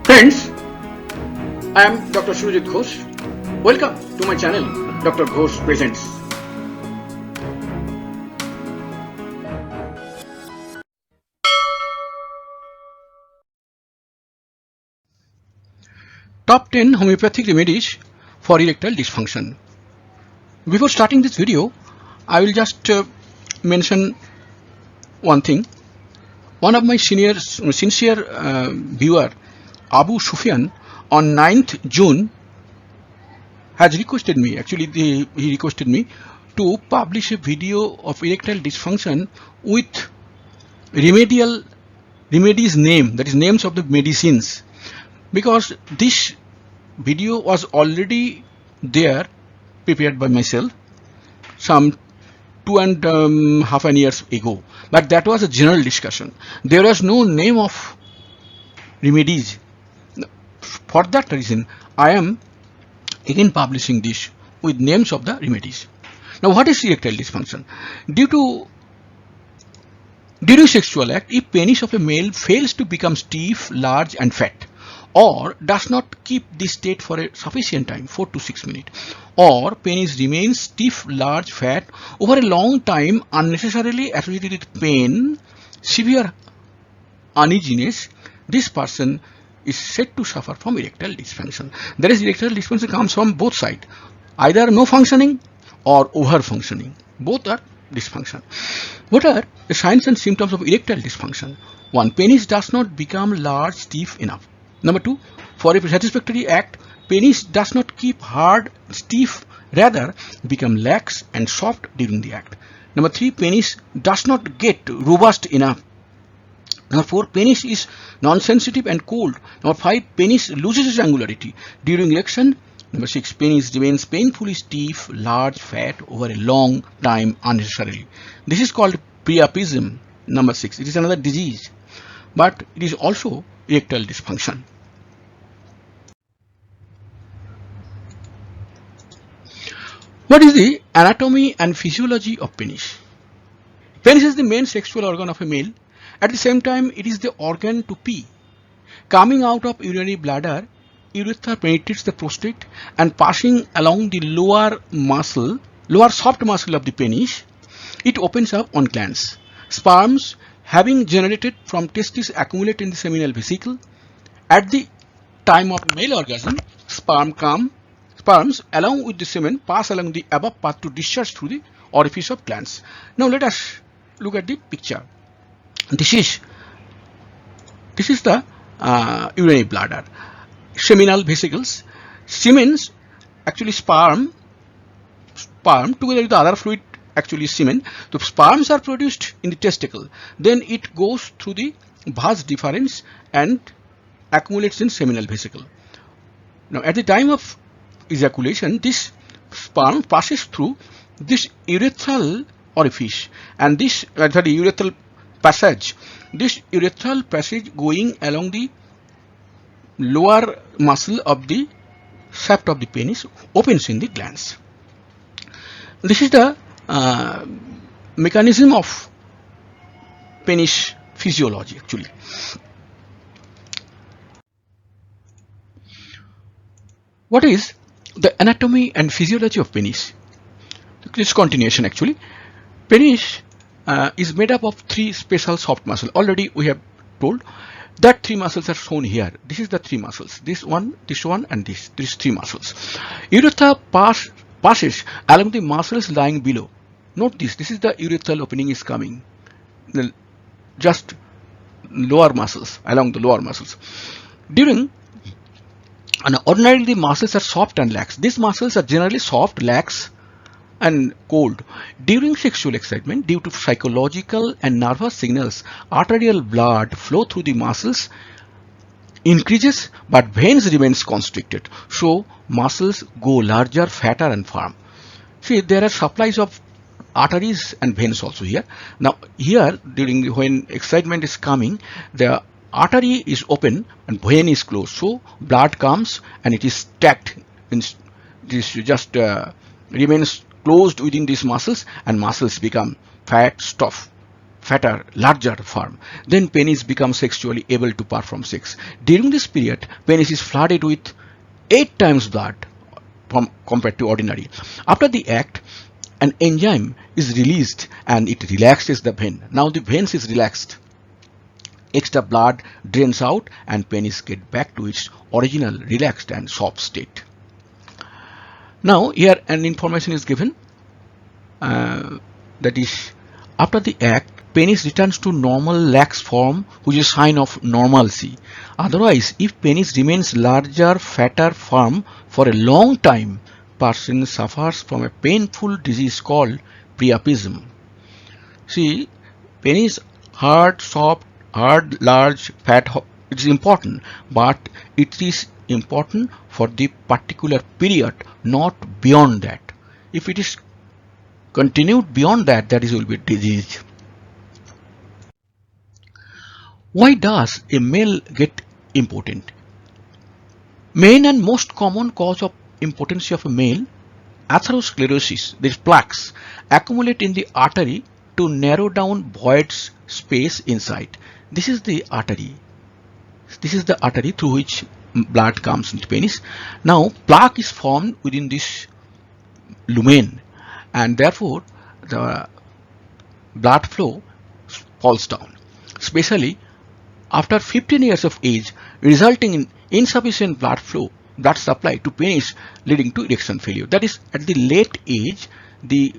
Friends, I am Dr. Surajit Ghosh. Welcome to my channel, Dr. Ghosh Presents. Top 10 homeopathic remedies for erectile dysfunction. Before starting this video, I will just mention one thing. One of my sincere viewer, Abu Sufyan, on 9th June has requested me, he requested me to publish a video of erectile dysfunction with remedies name, that is names of the medicines, because this video was already there, prepared by myself some 2.5 years ago, but that was a general discussion. There was no name of remedies. For that reason, I am again publishing this with names of the remedies. Now, what is erectile dysfunction? During sexual act, if penis of a male fails to become stiff, large and fat, or does not keep this state for a sufficient time, 4 to 6 minutes, or penis remains stiff, large, fat over a long time, unnecessarily associated with pain, severe uneasiness, this person is said to suffer from erectile dysfunction. That is, erectile dysfunction comes from both sides, either no functioning or over functioning. Both are dysfunction. What are the signs and symptoms of erectile dysfunction? 1. Penis does not become large, stiff enough. Number 2. For a satisfactory act, penis does not keep hard, stiff, rather become lax and soft during the act. Number 3. Penis does not get robust enough. Number 4. Penis is non-sensitive and cold. Number 5. Penis loses its angularity during erection. Number 6. Penis remains painfully stiff, large, fat over a long time unnecessarily. This is called priapism. Number 6. It is another disease, but it is also erectile dysfunction. What is the anatomy and physiology of penis? Penis is the main sexual organ of a male. At the same time, it is the organ to pee. Coming out of urinary bladder, urethra penetrates the prostate and passing along the lower soft muscle of the penis, it opens up on glands. Sperms having generated from testes accumulate in the seminal vesicle. At the time of male orgasm, sperms along with the semen pass along the above path to discharge through the orifice of glands. Now let us look at the picture. This is the urinary bladder, seminal vesicles, semens, actually sperm together with the other fluid, actually semen. So sperms are produced in the testicle, then it goes through the vas deferens and accumulates in seminal vesicle. Now at the time of ejaculation, this sperm passes through this urethral orifice and this urethral passage. This urethral passage going along the lower muscle of the shaft of the penis opens in the glands. This is the mechanism of penis physiology actually. What is the anatomy and physiology of penis? This continuation actually. Penis is made up of 3 special soft muscles. Already we have told that 3 muscles are shown here. This is the 3 muscles. This one, and this. These 3 muscles. Urethra passes along the muscles lying below. Note this. This is the urethral opening is coming. Just lower muscles, along the lower muscles. Ordinarily the muscles are soft and lax. These muscles are generally soft, lax and cold. During sexual excitement, due to psychological and nervous signals, arterial blood flow through the muscles increases, but veins remains constricted. So muscles go larger, fatter and firm. See, there are supplies of arteries and veins also here. Now here, when excitement is coming, the artery is open and vein is closed. So blood comes and it is stacked. This just remains closed within these muscles, and muscles become fat, fatter, larger form. Then penis becomes sexually able to perform sex. During this period, penis is flooded with 8 times blood compared to ordinary. After the act, an enzyme is released and it relaxes the vein. Now the veins is relaxed. Extra blood drains out and penis get back to its original relaxed and soft state. Now here an information is given that is, after the act, penis returns to normal lax form, which is a sign of normalcy. Otherwise, if penis remains larger, fatter, firm for a long time, person suffers from a painful disease called priapism. See, penis hard, soft, hard, large, fat, it is important, but it is important for the particular period, not beyond that. If it is continued beyond that, that is will be disease. Why does a male get impotent? Main and most common cause of impotency of a male, atherosclerosis, these plaques accumulate in the artery to narrow down voids space inside. This is the artery. This is the artery through which blood comes into penis. Now plaque is formed within this lumen and therefore the blood flow falls down, especially after 15 years of age, resulting in insufficient blood supply to penis, leading to erection failure. That is, at the late age, the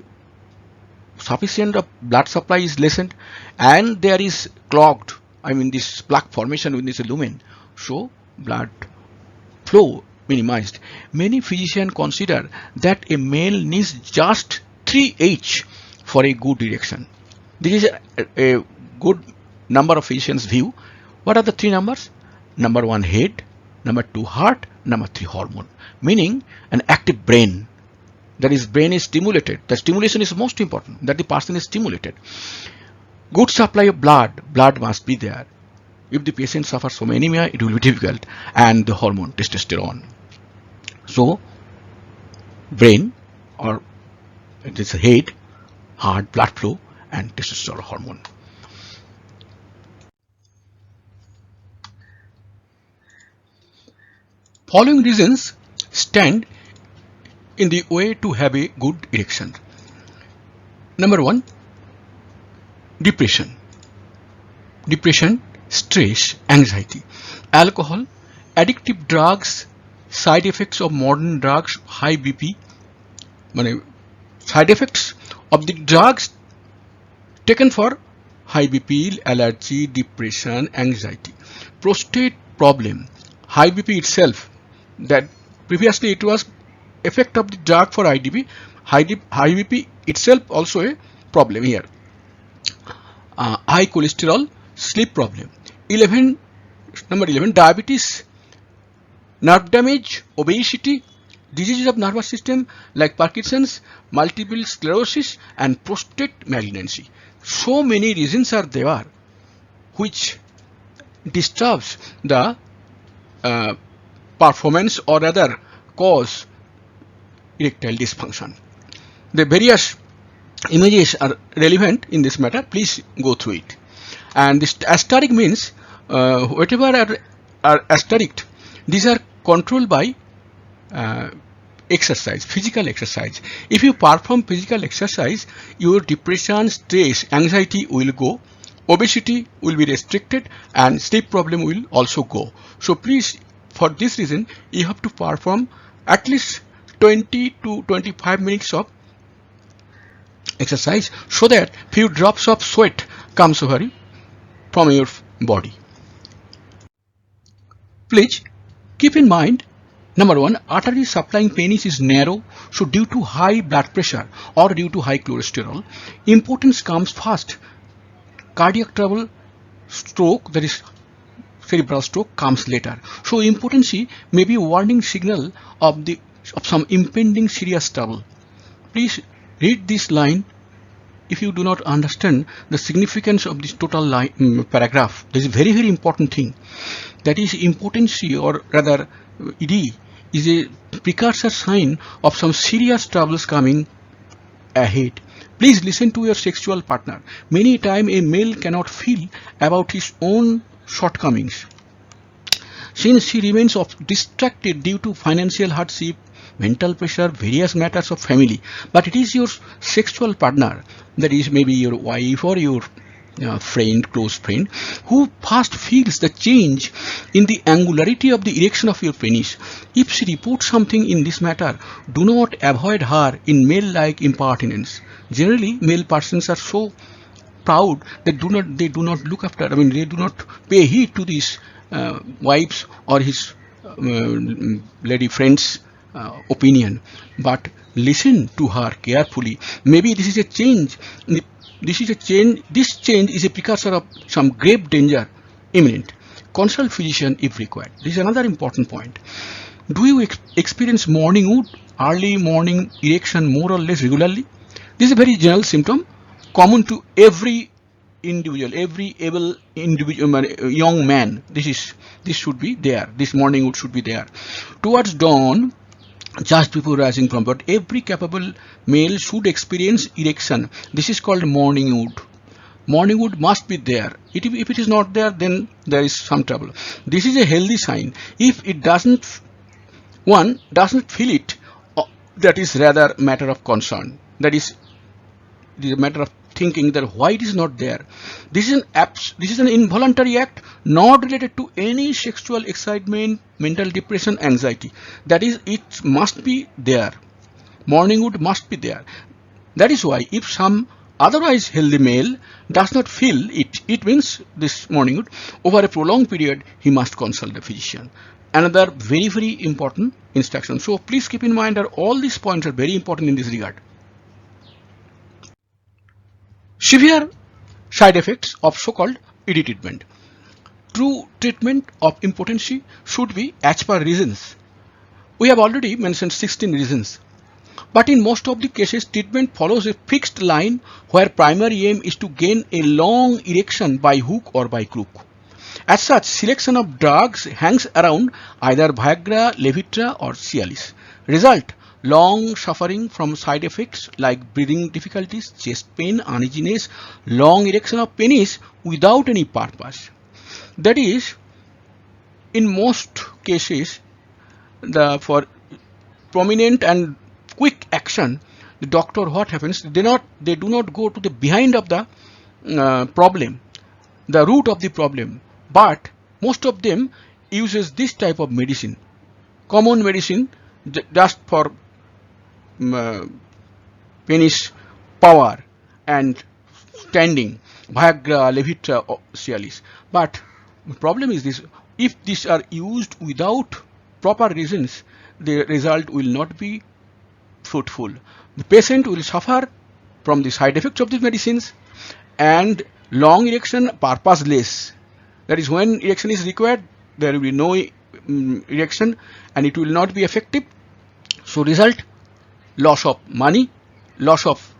sufficient of blood supply is lessened and there is clogged, this plaque formation within this lumen, so blood flow minimized. Many physicians consider that a male needs just 3H for a good erection. This is a good number of physicians' view. What are the 3 numbers? Number 1 head, number 2 heart, number 3 hormone, meaning an active brain. That is, brain is stimulated. The stimulation is most important, that the person is stimulated. Good supply of blood must be there. If the patient suffers from anemia, it will be difficult, and the hormone testosterone. So brain, or it is head, heart, blood flow, and testosterone hormone. Following reasons stand in the way to have a good erection. Number 1, depression, stress, anxiety, alcohol, addictive drugs, side effects of modern drugs, high BP, side effects of the drugs taken for high BP, allergy, depression, anxiety, prostate problem, high BP itself, that previously it was effect of the drug for IDP, high BP itself also a problem here. High cholesterol, sleep problem. Number 11, diabetes, nerve damage, obesity, diseases of nervous system like Parkinson's, multiple sclerosis, and prostate malignancy. So many reasons are there which disturbs the performance or rather cause erectile dysfunction. The various images are relevant in this matter. Please go through it. And this asterisk means whatever are asterisk, these are controlled by exercise, physical exercise. If you perform physical exercise, your depression, stress, anxiety will go, obesity will be restricted, and sleep problem will also go. So please, for this reason, you have to perform at least 20 to 25 minutes of exercise so that few drops of sweat comes over from your body. Please keep in mind, number 1, artery supplying penis is narrow, so due to high blood pressure or due to high cholesterol, impotence comes first. Cardiac trouble, stroke, that is cerebral stroke, comes later. So impotency may be a warning signal of some impending serious trouble. Please read this line. If you do not understand the significance of this total paragraph, this is a very, very important thing. That is, impotency, or rather ED, is a precursor sign of some serious troubles coming ahead. Please listen to your sexual partner. Many times a male cannot feel about his own shortcomings, since he remains distracted due to financial hardship, mental pressure, various matters of family. But it is your sexual partner, that is maybe your wife or your friend, close friend, who first feels the change in the angularity of the erection of your penis. If she reports something in this matter, do not avoid her in male-like impertinence. Generally, male persons are so proud that they do not look after, they do not pay heed to these wives or his lady friends opinion, but listen to her carefully. Maybe this is a change. This change is a precursor of some grave danger imminent. Consult physician if required. This is another important point. Do you experience morning wood, early morning erection more or less regularly? This is a very general symptom common to every individual, every able individual, young man. This should be there. This morning wood should be there. Towards dawn, just before rising from bed, every capable male should experience erection. This is called morning wood. Morning wood must be there. If it is not there, then there is some trouble. This is a healthy sign. If one doesn't feel it, that is rather matter of concern. That is the matter of thinking that why it is not there. This is an involuntary act, not related to any sexual excitement, mental depression, anxiety. That is, it must be there. Morning wood must be there. That is why if some otherwise healthy male does not feel it, it means this morning wood, over a prolonged period, he must consult the physician. Another very, very important instruction. So please keep in mind that all these points are very important in this regard. Severe side effects of so-called ED treatment. True treatment of impotency should be as per reasons. We have already mentioned 16 reasons. But in most of the cases, treatment follows a fixed line where primary aim is to gain a long erection by hook or by crook. As such, selection of drugs hangs around either Viagra, Levitra or Cialis. Result: long suffering from side effects like breathing difficulties, chest pain, uneasiness, long erection of penis without any purpose. That is, in most cases, for prominent and quick action, the doctor, what happens? They do not go to the behind of the problem, the root of the problem, but most of them uses this type of medicine, common medicine, just for penis power and standing, Viagra, Levitra, or Cialis. But the problem is this: if these are used without proper reasons, the result will not be fruitful. The patient will suffer from the side effects of these medicines, and long erection purposeless. That is, when erection is required, there will be no erection and it will not be effective. So result: loss of money, loss of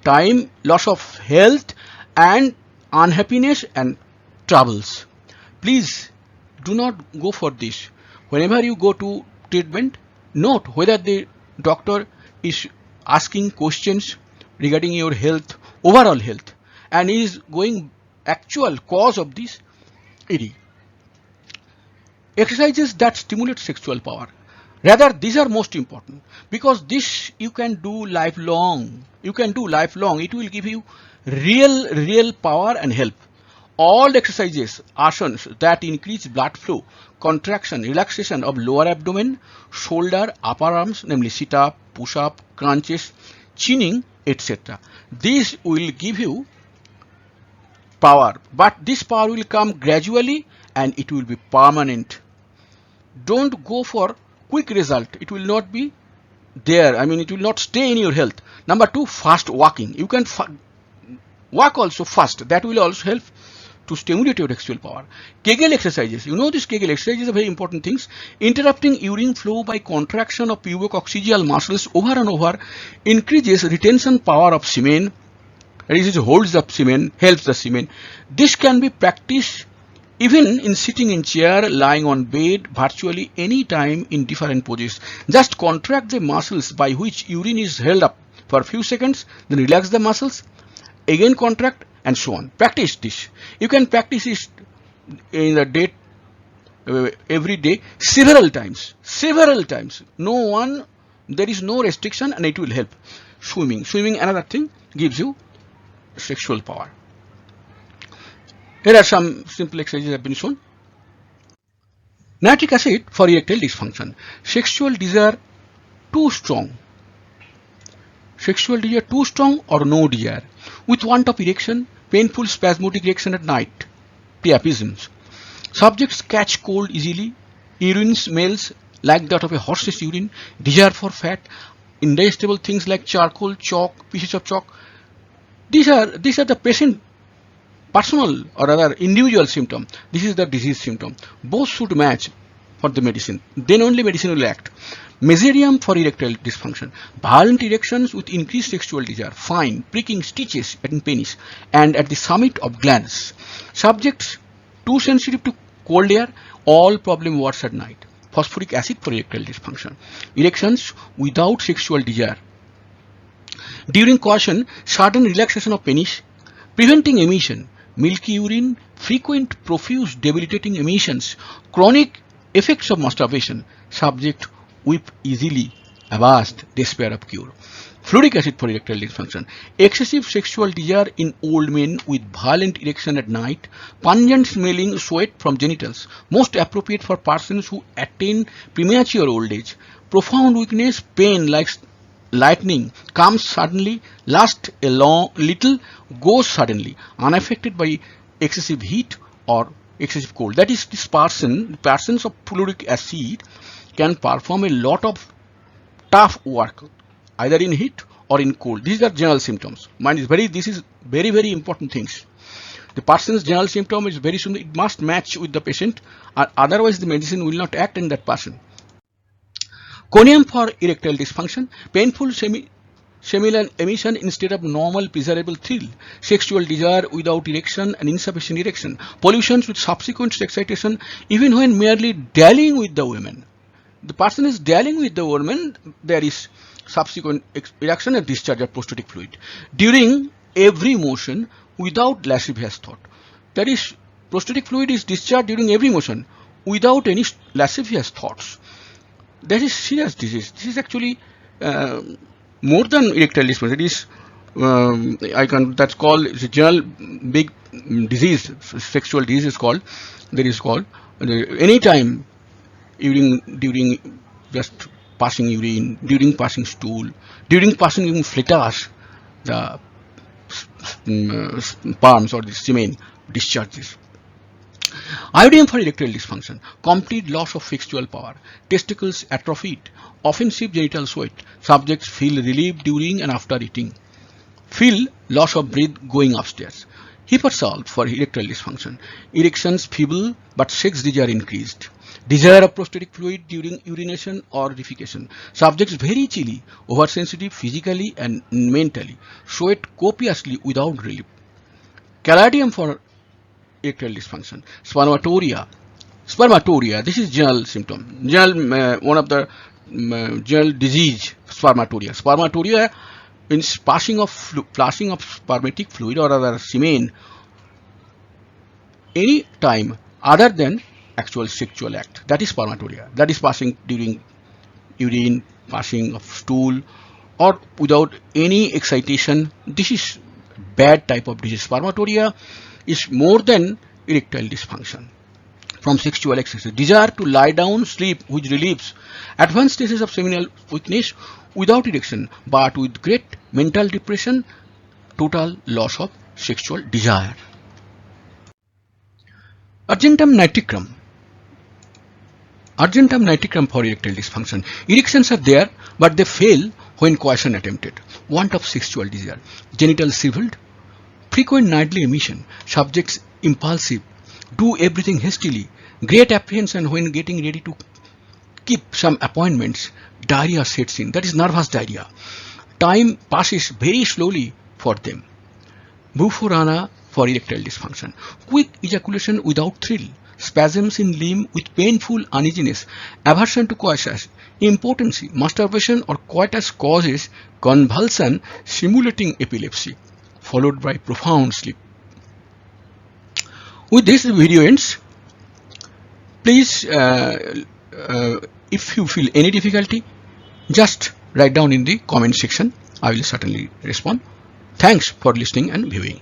time, loss of health, and unhappiness and troubles. Please do not go for this. Whenever you go to treatment, note whether the doctor is asking questions regarding your health, overall health, and is going actual cause of this ED. Exercises that stimulate sexual power. Rather, these are most important, because this you can do lifelong. It will give you real power and help. All exercises, asanas that increase blood flow, contraction, relaxation of lower abdomen, shoulder, upper arms, namely sit-up, push-up, crunches, chinning, etc. These will give you power, but this power will come gradually and it will be permanent. Don't go for quick result. It will not be there. It will not stay in your health. Number 2, fast walking. You can walk also fast. That will also help to stimulate your sexual power. Kegel exercises. You know, these Kegel exercises are very important things. Interrupting urine flow by contraction of pubococcygeal muscles over and over increases retention power of semen. It holds the semen, helps the semen. This can be practiced even in sitting in chair, lying on bed, virtually any time in different poses. Just contract the muscles by which urine is held up for a few seconds, then relax the muscles, again contract, and so on. Practice this. You can practice this in the day, every day, several times. There is no restriction, and it will help. Swimming, another thing, gives you sexual power. Here are some simple exercises have been shown. Nitric acid for erectile dysfunction. Sexual desire too strong. Sexual desire too strong or no desire. With want of erection, painful spasmodic erection at night. Priapisms. Subjects catch cold easily. Urine smells like that of a horse's urine. Desire for fat. Indigestible things like charcoal, chalk, pieces of chalk. These are the patient personal or other individual symptom. This is the disease symptom. Both should match for the medicine. Then only medicine will act. Meserium for erectile dysfunction. Violent erections with increased sexual desire. Fine, pricking, stitches in penis and at the summit of glands. Subjects too sensitive to cold air. All problem worse at night. Phosphoric acid for erectile dysfunction. Erections without sexual desire. During coition, sudden relaxation of penis, preventing emission, milky urine, frequent profuse debilitating emissions, chronic effects of masturbation, subject weep easily, abashed, despair of cure. Fluoric acid for erectile dysfunction, excessive sexual desire in old men with violent erection at night, pungent smelling sweat from genitals, most appropriate for persons who attain premature old age, profound weakness, pain like lightning, comes suddenly, lasts a little, goes suddenly, unaffected by excessive heat or excessive cold. That is, this persons of fluoric acid can perform a lot of tough work, either in heat or in cold. These are general symptoms. This is very important things. The person's general symptom is very soon, it must match with the patient, otherwise the medicine will not act in that person. Conium for erectile dysfunction, painful seminal emission instead of normal pleasurable thrill, sexual desire without erection and insufficient erection, pollutions with subsequent excitation even when merely dallying with the women. The person is dallying with the woman, there is subsequent erection and discharge of prostatic fluid. During every motion without lascivious thought. That is, prostatic fluid is discharged during every motion without any lascivious thoughts. That is serious disease. This is actually more than erectile dysfunction. It is that's called, it's a general big disease, sexual disease is called. That is called any time during just passing urine, during passing stool, during passing even fletas, the sperms or the semen discharges. Iodium for erectile dysfunction, complete loss of sexual power, testicles atrophied, offensive genital sweat, subjects feel relief during and after eating, feel loss of breath going upstairs. Hipersol for erectile dysfunction, erections feeble but sex desire increased, desire of prostatic fluid during urination or defecation, subjects very chilly, oversensitive physically and mentally, sweat copiously without relief. Caladium for erectile dysfunction, spermatoria, this is general symptom, one of the general disease. Spermatoria means flashing of spermatic fluid or other semen any time other than actual sexual act. That is spermatoria. That is passing during urine, passing of stool, or without any excitation. This is bad type of disease. Spermatoria is more than erectile dysfunction from sexual excess. Desire to lie down, sleep, which relieves advanced stages of seminal weakness without erection, but with great mental depression, total loss of sexual desire. Argentum nitricum. Argentum nitricum for erectile dysfunction. Erections are there, but they fail when coition attempted. Want of sexual desire. Genitals shriveled. Frequent nightly emission. Subjects impulsive. Do everything hastily. Great apprehension when getting ready to keep some appointments. Diarrhea sets in. That is nervous diarrhea. Time passes very slowly for them. Buforana for erectile dysfunction. Quick ejaculation without thrill. spasms in limb with painful uneasiness, aversion to coitus, impotency, masturbation or coitus causes convulsion simulating epilepsy, followed by profound sleep. With this, the video ends. Please, if you feel any difficulty, just write down in the comment section. I will certainly respond. Thanks for listening and viewing.